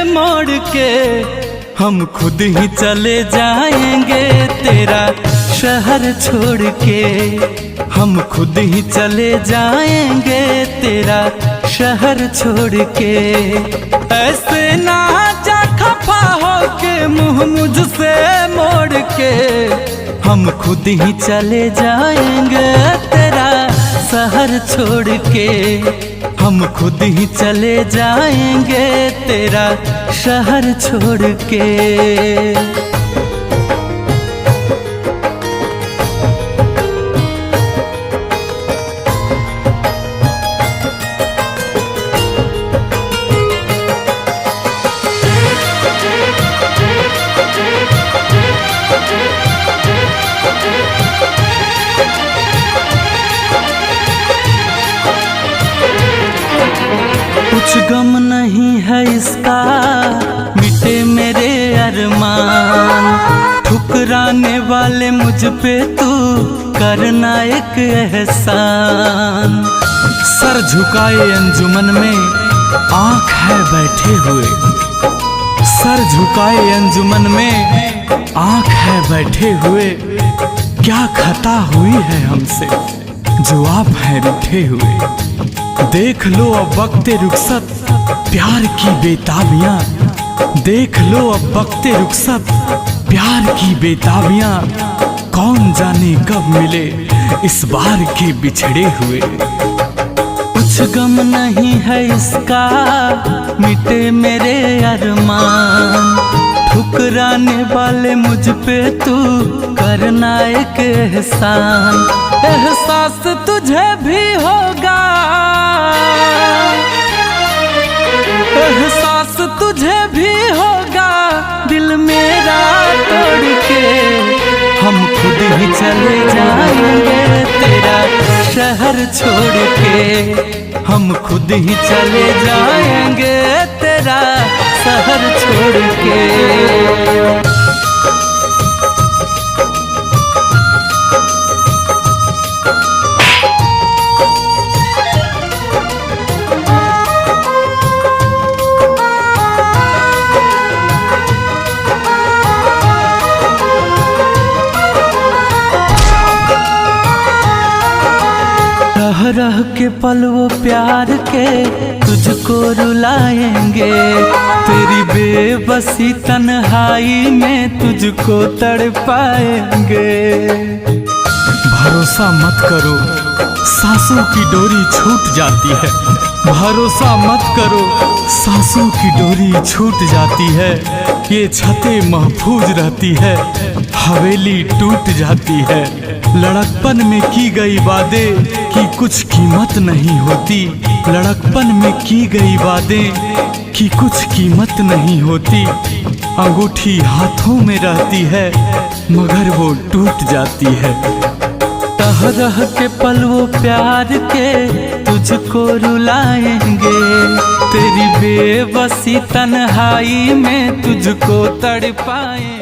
मोड़ के हम खुद ही चले जाएंगे तेरा शहर छोड़ के। हम खुद ही चले जाएंगे तेरा शहर छोड़ के। ऐसे ना जा खफा हो के मुँह मुझसे मोड़ के। हम खुद ही चले जाएंगे तेरा शहर छोड़ के। हम खुद ही चले जाएंगे तेरा शहर छोड़ के। कुछ गम नहीं है इसका मिटे मेरे अरमान। ठुकराने वाले मुझ पे तू करना एक एहसान। सर झुकाए अंजुमन में आँख है बैठे हुए। सर झुकाए अंजुमन में आँख है बैठे हुए। क्या खता हुई है हमसे जो आप हैं रूठे हुए। देख लो अब वक्ते रुखसत प्यार की बेताबियां। देख लो अब वक्ते रुखसत प्यार की बेताबियां। कौन जाने कब मिले इस बार के बिछड़े हुए। कुछ गम नहीं है इसका मिटे मेरे अरमान। ठुकराने वाले मुझ पे तू करना एक एहसान। एहसास तुझे भी होगा, एहसास तुझे भी होगा दिल मेरा तोड़ के। हम खुद ही चले जाएंगे तेरा शहर छोड़ के। हम खुद ही चले जाएंगे तेरा शहर छोड़ के। रह रह के पल वो प्यार के तुझको रुलाएंगे। तेरी बेबसी तन्हाई में तुझको तड़पाएंगे। भरोसा मत करो सांसों की डोरी छूट जाती है। भरोसा मत करो सांसों की डोरी छूट जाती है। ये छतें महफूज रहती है, हवेली टूट जाती है। लड़कपन में की गई वादें की कुछ कीमत नहीं होती। लड़कपन में की गई वादें की कुछ कीमत नहीं होती। अंगूठी हाथों में रहती है मगर वो टूट जाती है। रह रह के पल वो प्यार के तुझको रुलाएंगे। तेरी बेबसी तन्हाई में तुझको तड़पाएंगे।